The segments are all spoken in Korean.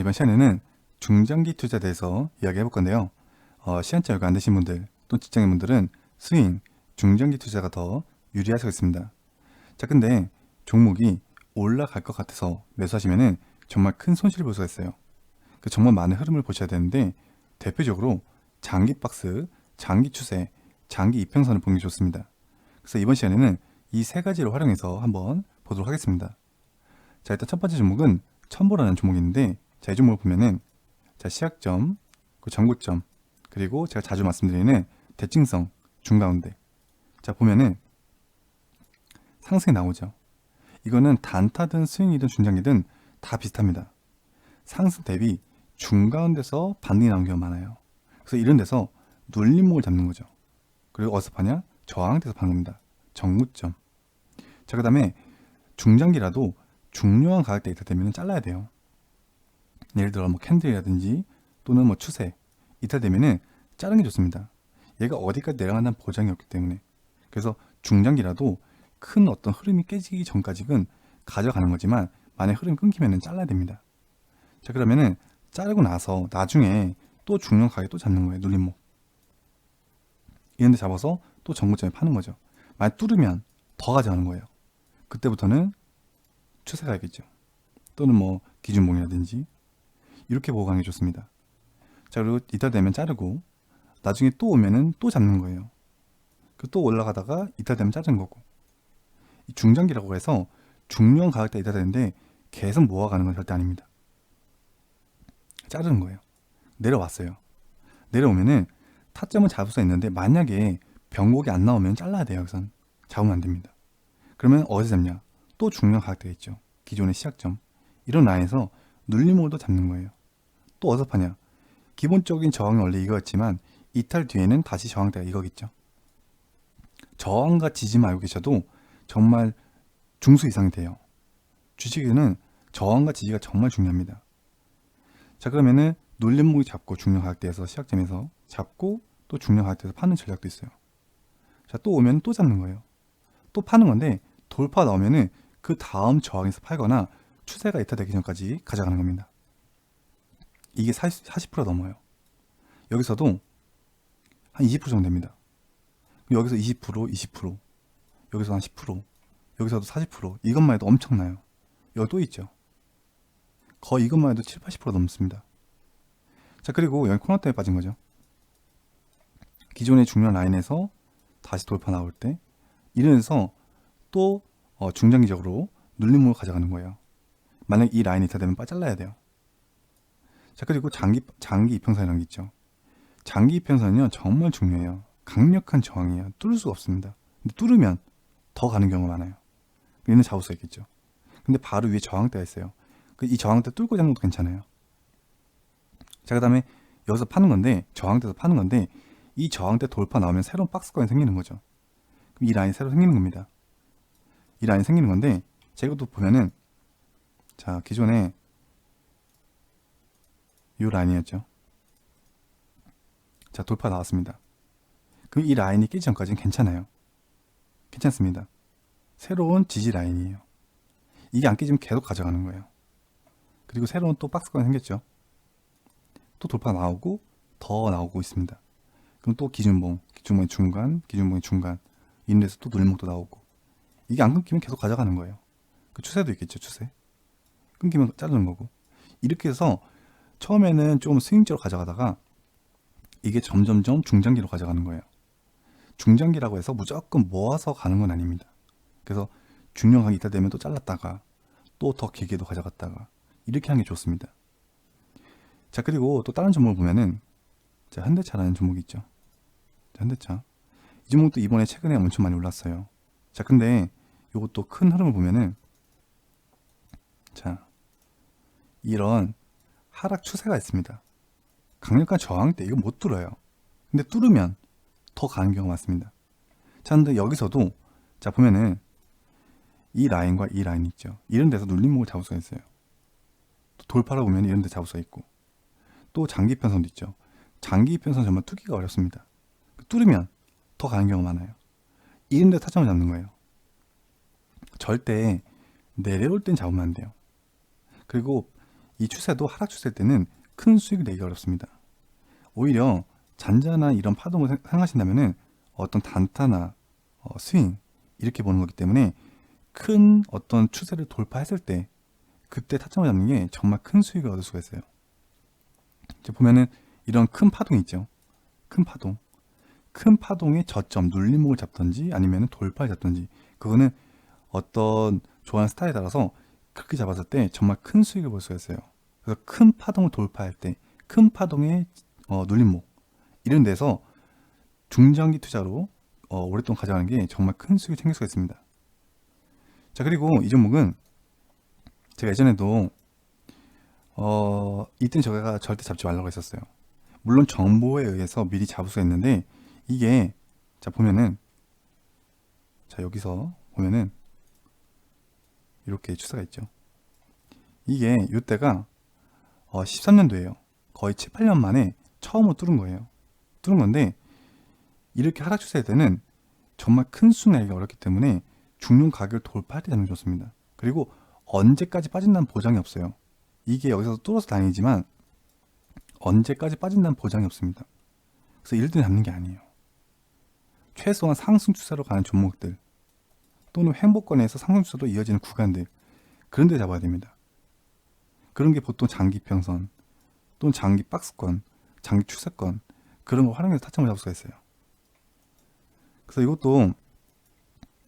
이번 시간에는 중장기 투자에 대해서 이야기해 볼 건데요. 시간제 여유가 안 되신 분들 또 직장인분들은 스윙, 중장기 투자가 더 유리할 수 있습니다. 자, 근데 종목이 올라갈 것 같아서 매수하시면은 정말 큰 손실을 볼 수가 있어요. 정말 많은 흐름을 보셔야 되는데 대표적으로 장기 박스, 장기 추세, 장기 이평선을 보는 게 좋습니다. 그래서 이번 시간에는 이 세 가지를 활용해서 한번 보도록 하겠습니다. 자, 일단 첫 번째 종목은 첨보라는 종목인데, 자, 이 종목을 보면은 자, 시작점, 그 전고점, 그리고 제가 자주 말씀드리는 대칭성 중가운데, 자, 보면은 상승이 나오죠. 이거는 단타든 스윙이든 중장기든 다 비슷합니다. 상승 대비 중가운데서 반등이 나오는 경우가 많아요. 그래서 이런 데서 눌림목을 잡는 거죠. 그리고 어디서 파냐? 저항대에서 파는 겁니다. 정구점. 자, 그 다음에 중장기라도 중요한 가격대에 이탈되면 잘라야 돼요. 예를 들어 뭐 캔들이라든지 또는 뭐 추세 이탈되면은 자르는 게 좋습니다. 얘가 어디까지 내려간다는 보장이 없기 때문에. 그래서 중장기라도 큰 어떤 흐름이 깨지기 전까지는 가져가는 거지만 만약 흐름이 끊기면은 잘라야 됩니다. 자, 그러면은 자르고 나서 나중에 또 중요한 가격 또 잡는 거예요. 눌림목. 이런 데 잡아서 또 전고점에 파는 거죠. 만약 뚫으면 더 가져가는 거예요. 그때부터는 추세 가야겠죠. 또는 뭐 기준봉이라든지 이렇게 보고 가는 게 좋습니다. 자, 그리고 이탈되면 자르고 나중에 또 오면은 또 잡는 거예요. 또 올라가다가 이탈되면 자르는 거고. 이 중장기라고 해서 중요한 가격대 이탈되는데 계속 모아가는 건 절대 아닙니다. 자르는 거예요. 내려왔어요. 내려오면은 타점은 잡을 수 있는데 만약에 변곡이 안 나오면 잘라야 돼요. 여기선 잡으면 안 됩니다. 그러면 어디서 잡냐? 또 중요한 가격대가 있죠. 기존의 시작점. 이런 라인에서 눌림목을 잡는 거예요. 또 어디서 파냐? 기본적인 저항이 원래 이거였지만 이탈 뒤에는 다시 저항대가 이거겠죠. 저항과 지지만 알고 계셔도 정말 중수 이상이 돼요. 주식에는 저항과 지지가 정말 중요합니다. 자, 그러면은 눌림목이 잡고 중요한 가격대에서 시작점에서 잡고 또 중요한 가격대에서 파는 전략도 있어요. 자, 또 오면 또 잡는 거예요. 또 파는 건데 돌파 나오면은 그 다음 저항에서 팔거나 추세가 이탈되기 전까지 가져가는 겁니다. 이게 40% 넘어요. 여기서도 한 20% 정도 됩니다. 여기서 20%, 20%, 여기서 한 10%, 여기서도 40%, 이것만 해도 엄청나요. 여기 또 있죠. 거의 이것만 해도 7, 80% 넘습니다. 자, 그리고 여기 코너 때문에 빠진 거죠. 기존의 중요한 라인에서 다시 돌파 나올 때 이러면서 또 중장기적으로 눌림목을 가져가는 거예요. 만약 이 라인이 이탈되면 잘라야 돼요. 자, 그리고 장기 이평선이라는 게 있죠. 장기 이평선은요 정말 중요해요. 강력한 저항이에요. 뚫을 수가 없습니다. 근데 뚫으면 더 가는 경우가 많아요. 얘는 잡을 수 있겠죠. 근데 바로 위에 저항대가 있어요. 이 저항대 뚫고 잡는 것도 괜찮아요. 자, 그 다음에 여기서 파는 건데, 저항대에서 파는 건데, 이 저항대 돌파 나오면 새로운 박스권이 생기는 거죠. 그럼 이 라인이 새로 생기는 겁니다. 이 라인이 생기는 건데, 제가 또 보면은, 자, 기존에 이 라인이었죠. 자, 돌파 나왔습니다. 그럼 이 라인이 깨지 전까지는 괜찮아요. 괜찮습니다. 새로운 지지 라인이에요. 이게 안 깨지면 계속 가져가는 거예요. 그리고 새로운 또 박스권이 생겼죠. 또 돌파 나오고 더 나오고 있습니다. 그럼 또 기준봉, 기준봉의 중간, 기준봉의 중간 이런 데서 또 눌림목도 나오고 이게 안 끊기면 계속 가져가는 거예요. 그 추세도 있겠죠. 추세. 끊기면 자르는 거고 이렇게 해서 처음에는 좀 스윙적으로 가져가다가 이게 점점점 중장기로 가져가는 거예요. 중장기라고 해서 무조건 모아서 가는 건 아닙니다. 그래서 중요한 가격이 이탈되면 또 잘랐다가 또 더 길게도 가져갔다가 이렇게 하는 게 좋습니다. 자, 그리고 또 다른 종목을 보면은 자, 현대차라는 종목이 있죠. 자, 현대차. 이 종목도 이번에 최근에 엄청 많이 올랐어요. 자, 근데 이것도 큰 흐름을 보면은 자, 이런 하락 추세가 있습니다. 강력한 저항대 이거 못 뚫어요. 근데 뚫으면 더 가는 경우가 많습니다. 자, 근데 여기서도 자 보면은 이 라인과 이 라인 있죠. 이런 데서 눌림목을 잡을 수가 있어요. 또 돌파를 보면 이런 데 잡을 수가 있고 또 장기 편선도 있죠. 장기 이평선 정말 뚫기가 어렵습니다. 뚫으면 더 가는 경우가 많아요. 이런데 타점을 잡는 거예요. 절대 내려올 땐 잡으면 안 돼요. 그리고 이 추세도 하락 추세일 때는 큰 수익을 내기 어렵습니다. 오히려 잔잔한 이런 파동을 생각하신다면은 어떤 단타나 스윙 이렇게 보는 거기 때문에 큰 어떤 추세를 돌파했을 때 그때 타점을 잡는 게 정말 큰 수익을 얻을 수가 있어요. 보면은 이런 큰 파동 있죠. 큰 파동. 큰 파동의 저점, 눌림목을 잡든지 아니면 돌파를 잡든지 그거는 어떤 좋아하는 스타일에 따라서 그렇게 잡았을 때 정말 큰 수익을 볼 수가 있어요. 그래서 큰 파동을 돌파할 때 큰 파동의 눌림목 이런 데서 중장기 투자로 오랫동안 가져가는 게 정말 큰 수익을 챙길 수가 있습니다. 자, 그리고 이 종목은 제가 예전에도 이때는 제가 절대 잡지 말라고 했었어요. 물론 정보에 의해서 미리 잡을 수가 있는데 이게 자 보면은 자 여기서 보면은 이렇게 추세가 있죠. 이게 이때가 13년도예요. 거의 7, 8년 만에 처음으로 뚫은 거예요. 뚫은 건데 이렇게 하락 추세일 때는 정말 큰 수익 내기가 어렵기 때문에 중용 가격을 돌파할 때 잡는 게 좋습니다. 그리고 언제까지 빠진다는 보장이 없어요. 이게 여기서 뚫어서 다니지만 언제까지 빠진다는 보장이 없습니다. 그래서 이럴 때 잡는 게 아니에요. 최소한 상승 추세로 가는 종목들 또는 횡보권에서 상승 추세로 이어지는 구간들 그런 데 잡아야 됩니다. 그런 게 보통 장기 평선 또는 장기 박스권, 장기 추세권 그런 걸 활용해서 타점을 잡을 수가 있어요. 그래서 이것도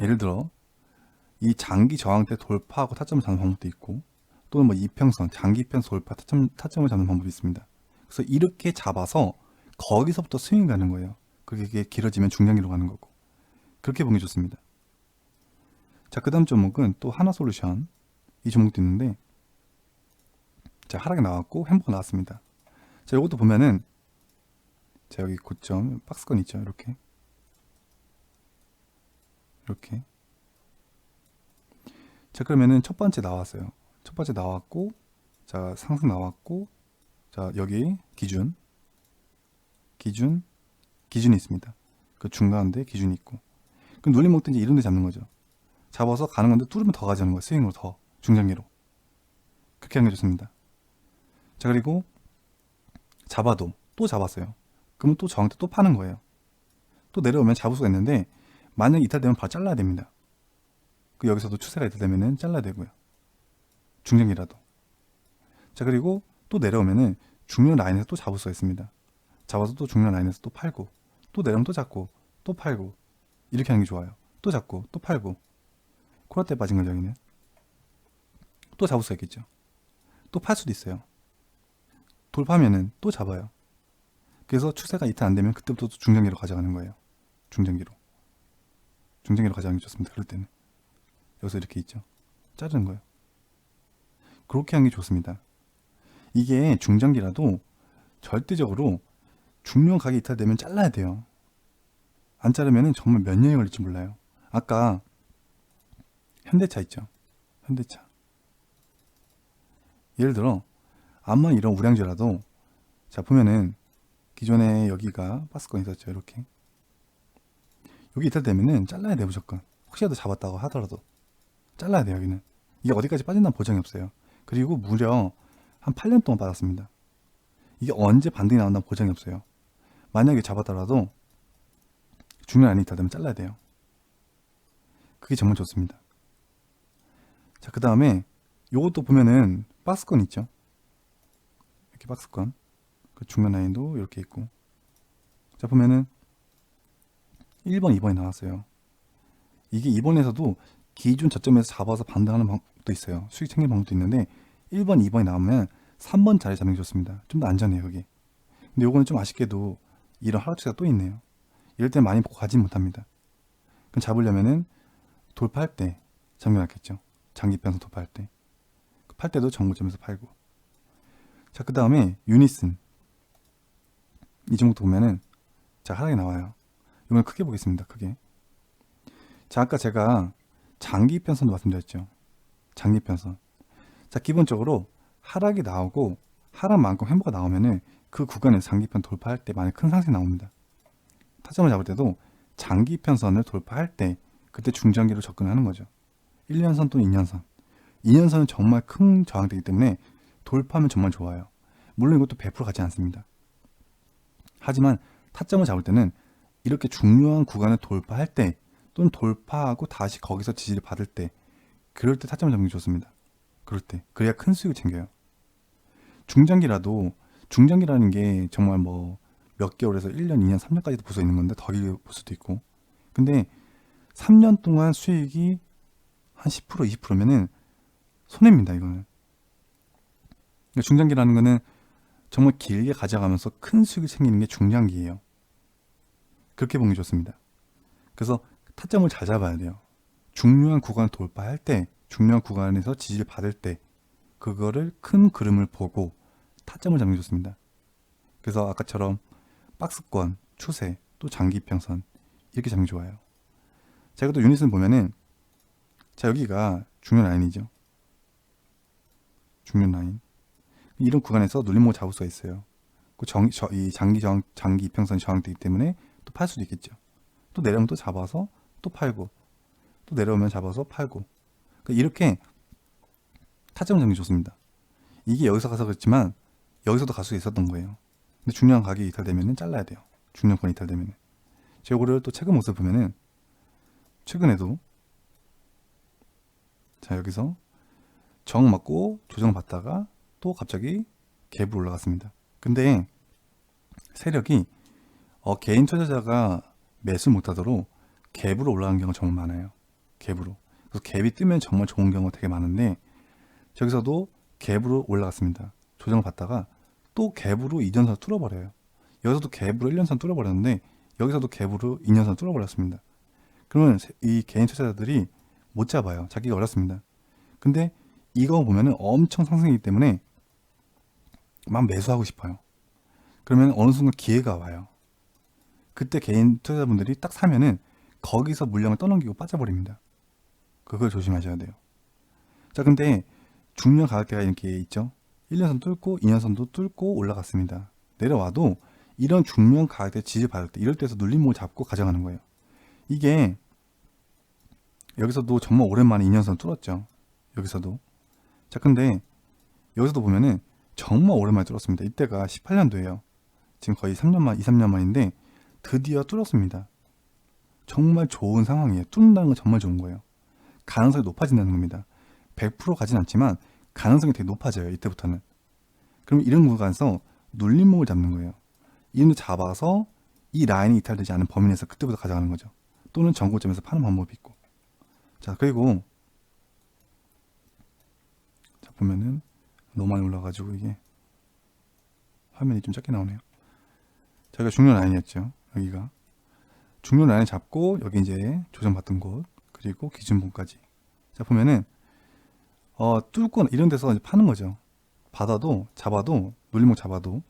예를 들어 이 장기 저항 때 돌파하고 타점을 잡는 방법도 있고 또는 뭐 이평선, 장기 이평선 돌파 타점을 잡는 방법이 있습니다. 그래서 이렇게 잡아서 거기서부터 스윙이 가는 거예요. 그게 길어지면 중장기로 가는 거고 그렇게 보는 게 좋습니다. 자, 그 다음 종목은 또 하나솔루션 이 종목도 있는데 자 하락이 나왔고 횡보가 나왔습니다. 자 이것도 보면은 자 여기 고점 박스권 있죠. 이렇게 자 그러면은 첫 번째 나왔어요. 첫 번째 나왔고 자 상승 나왔고 자 여기 기준이 있습니다. 그 중간대 기준이 있고 그럼 눌림목 때 이제 이런 데 잡는 거죠. 잡아서 가는 건데 뚫으면 더 가자는 거예요. 스윙으로 더 중장기로 그렇게 하는 게 좋습니다. 자 그리고 잡아도 또 잡았어요. 그러면 또 저항 때 또 파는 거예요. 또 내려오면 잡을 수가 있는데 만약 이탈되면 바로 잘라야 됩니다. 그 여기서도 추세가 이탈되면은 잘라야 되고요. 중장기라도. 자 그리고 또 내려오면은 중요 라인에서 또 잡을 수가 있습니다. 잡아서 또 중요 라인에서 또 팔고 또 내려오면 또 잡고 또 팔고 이렇게 하는 게 좋아요. 또 잡고 또 팔고 코라떼 빠진 거죠. 여기는 또 잡을 수 있겠죠. 또 팔 수도 있어요. 돌파하면은 또 잡아요. 그래서 추세가 이탈 안 되면 그때부터 중장기로 가져가는 거예요. 중장기로 가져가는 게 좋습니다. 그럴 때는 여기서 이렇게 있죠. 자르는 거예요. 그렇게 하는 게 좋습니다. 이게 중장기라도 절대적으로 중요 가격이 이탈되면 잘라야 돼요. 안 자르면 정말 몇 년이 걸릴지 몰라요. 아까 현대차 있죠. 현대차 예를 들어 암만 이런 우량주라도 자 보면은 기존에 여기가 박스권 있었죠. 이렇게 여기 이탈되면은 잘라야 돼요. 무조건 혹시라도 잡았다고 하더라도 잘라야 돼요. 여기는 이게 어디까지 빠진다는 보장이 없어요. 그리고 무려 한 8년 동안 받았습니다. 이게 언제 반등이 나온다는 보장이 없어요. 만약에 잡았더라도 중요한 안이 이탈되면 잘라야 돼요. 그게 정말 좋습니다. 자 그 다음에 요것도 보면은 박스권 있죠. 이렇게 박스권 그 중간 라인도 이렇게 있고 자 보면은 1번 2번이 나왔어요. 이게 2번에서도 기준 저점에서 잡아서 반등하는 방법도 있어요. 수익 챙기는 방법도 있는데 1번 2번이 나오면 3번 자리 잡는 게 좋습니다. 좀 더 안전해요. 여기 근데 요거는 좀 아쉽게도 이런 하락추세가 또 있네요. 이럴 때 많이 보고 가지 못합니다. 그럼 잡으려면은 돌파할 때 잡는 게 낫겠죠. 장기 변성 돌파할 때 팔 때도 정고점에서 팔고 자 그 다음에 유니슨 이 종목도 보면은 자 하락이 나와요. 이걸 크게 보겠습니다. 크게 자 아까 제가 장기 편선도 말씀드렸죠. 장기 편선 자 기본적으로 하락이 나오고 하락만큼 횡보가 나오면은 그 구간에서 장기편 돌파할 때 만약 큰 상승이 나옵니다. 타점을 잡을 때도 장기편선을 돌파할 때 그때 중장기로 접근하는 거죠. 1년선 또는 2년선. 2년선은 정말 큰 저항되기 때문에 돌파하면 정말 좋아요. 물론 이것도 100% 가지 않습니다. 하지만 타점을 잡을 때는 이렇게 중요한 구간을 돌파할 때 또는 돌파하고 다시 거기서 지지를 받을 때 그럴 때 타점을 잡는 게 좋습니다. 그럴 때. 그래야 큰 수익을 챙겨요. 중장기라는 게 정말 뭐 몇 개월에서 1년, 2년, 3년까지도 볼 수 있는 건데 더 길게 볼 수도 있고. 근데 3년 동안 수익이 한 10%, 20%면은 손해입니다, 이거는. 그러니까 중장기라는 거는 정말 길게 가져가면서 큰 수익을 챙기는 게 중장기예요. 그렇게 보는 게 좋습니다. 그래서 타점을 잘 잡아야 돼요. 중요한 구간을 돌파할 때, 중요한 구간에서 지지를 받을 때 그거를 큰 그림을 보고 타점을 잡는 게 좋습니다. 그래서 아까처럼 박스권, 추세, 또 장기평선 이렇게 잡는 게 좋아요. 제가 또 유닛을 보면은 자 여기가 중요 라인이죠. 중요 라인. 이런 구간에서 눌림목을 잡을 수가 있어요. 이 장기 이평선이 저항되기 때문에 또 팔 수도 있겠죠. 또 내려오면 또 잡아서 또 팔고 또 내려오면 잡아서 팔고 그러니까 이렇게 타점 잡는 게 좋습니다. 이게 여기서 가서 그렇지만 여기서도 갈 수 있었던 거예요. 근데 중요한 가격이 이탈되면 잘라야 돼요. 중요권 이탈되면. 제가 이거를 또 최근 모습을 보면은 최근에도 자 여기서 저항 맞고 조정 받다가 또 갑자기 갭으로 올라갔습니다. 근데 세력이 개인 투자자가 매수 못하도록 갭으로 올라간 경우가 정말 많아요. 갭으로. 그래서 갭이 뜨면 정말 좋은 경우가 되게 많은데 저기서도 갭으로 올라갔습니다. 조정을 받다가 또 갭으로 2년선 뚫어버려요. 여기서도 갭으로 1년선 뚫어버렸는데 여기서도 갭으로 2년선 뚫어버렸습니다. 그러면 이 개인 투자자들이 못 잡아요. 잡기가 어렵습니다. 근데 이거 보면은 엄청 상승이기 때문에 막 매수하고 싶어요. 그러면 어느 순간 기회가 와요. 그때 개인 투자자분들이 딱 사면은 거기서 물량을 떠넘기고 빠져버립니다. 그걸 조심하셔야 돼요. 자, 근데 중요한 가격대가 이렇게 있죠. 1년선 뚫고 2년선도 뚫고 올라갔습니다. 내려와도 이런 중요한 가격대 지지 받을 때 이럴 때서 눌림목을 잡고 가져가는 거예요. 이게 여기서도 정말 오랜만에 2년선 뚫었죠. 여기서도. 자, 근데 여기서도 보면은 정말 오랜만에 뚫었습니다. 이때가 18년도예요. 지금 거의 3년 만, 2, 3년 만인데 드디어 뚫었습니다. 정말 좋은 상황이에요. 뚫는다는 건 정말 좋은 거예요. 가능성이 높아진다는 겁니다. 100% 가진 않지만 가능성이 되게 높아져요. 이때부터는. 그럼 이런 구간에서 눌림목을 잡는 거예요. 이런 데 잡아서 이 라인이 이탈되지 않은 범위 내에서 그때부터 가져가는 거죠. 또는 전고점에서 파는 방법이 있고. 자, 그리고 자 보면은 너무 많이 올라가지고 이게 화면이 좀 작게 나오네요. 저희가 중요 라인이었죠. 여기가 중요 라인 잡고 여기 이제 조정받던 곳 그리고 기준봉까지. 자 보면은 뚫고 이런 데서 이제 파는 거죠. 잡아도 눌림목 잡아도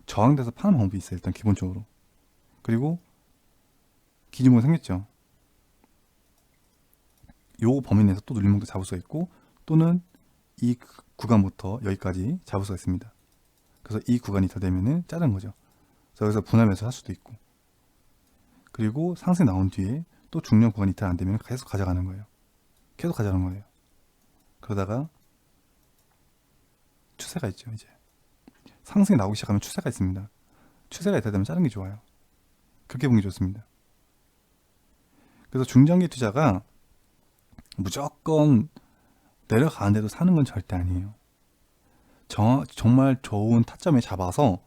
저항돼서 파는 방법이 있어요. 일단 기본적으로. 그리고 기준봉 생겼죠. 요 범위 내에서 또 눌림목도 잡을 수가 있고 또는 이 구간부터 여기까지 잡을 수가 있습니다. 그래서 이 구간이 이탈되면은 자른 거죠. 그래서 여기서 분할 매수 할 수도 있고 그리고 상승이 나온 뒤에 또 중요한 구간이 이탈 안 되면 계속 가져가는 거예요. 계속 가져가는 거예요. 그러다가 추세가 있죠. 이제 상승이 나오기 시작하면 추세가 있습니다. 추세가 이탈되면 자른 게 좋아요. 그렇게 보는 게 좋습니다. 그래서 중장기 투자가 무조건 내려가는데도 사는 건 절대 아니에요. 정말 좋은 타점에 잡아서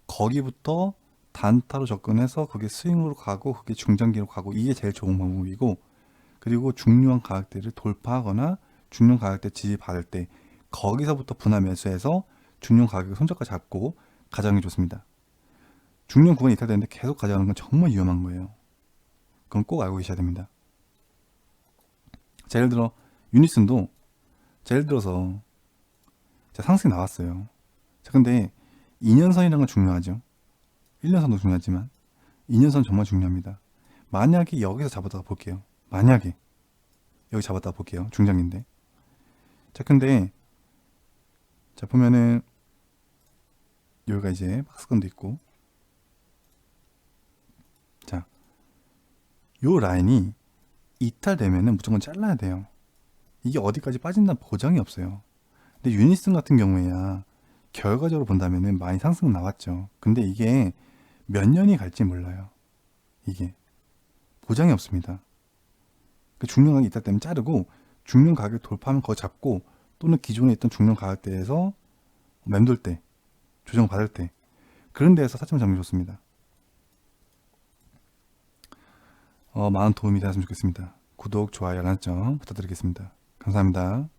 거기부터 단타로 접근해서 그게 스윙으로 가고 그게 중장기로 가고 이게 제일 좋은 방법이고 그리고 중요한 가격대를 돌파하거나 중요한 가격대 지지 받을 때 거기서부터 분할 매수해서 중요한 가격을 손절가 잡고 가져가는 게 좋습니다. 중요한 구간이 이탈되는데 계속 가져가는 건 정말 위험한 거예요. 그건 꼭 알고 계셔야 됩니다. 자, 예를 들어 유니슨도 예를 들어서 상승이 나왔어요. 자, 근데 2년선이라는 건 중요하죠. 1년선도 중요하지만 2년선 정말 중요합니다. 만약에 여기서 잡았다가 볼게요. 만약에 여기 잡았다가 볼게요. 중장기인데. 자, 근데 자 보면은 여기가 이제 박스권도 있고. 자, 요 라인이 이탈되면은 무조건 잘라야 돼요. 이게 어디까지 빠진다는 보장이 없어요. 근데 유니슨 같은 경우에야 결과적으로 본다면은 많이 상승 나왔죠. 근데 이게 몇 년이 갈지 몰라요. 이게 보장이 없습니다. 그 중량 가격이 있다 때문에 자르고, 중량 가격 돌파하면 그거 잡고, 또는 기존에 있던 중량 가격대에서 맴돌 때, 조정 받을 때, 그런 데에서 사점 잡는 게 좋습니다. 많은 도움이 되었으면 좋겠습니다. 구독, 좋아요, 알람 설정 부탁드리겠습니다. 감사합니다.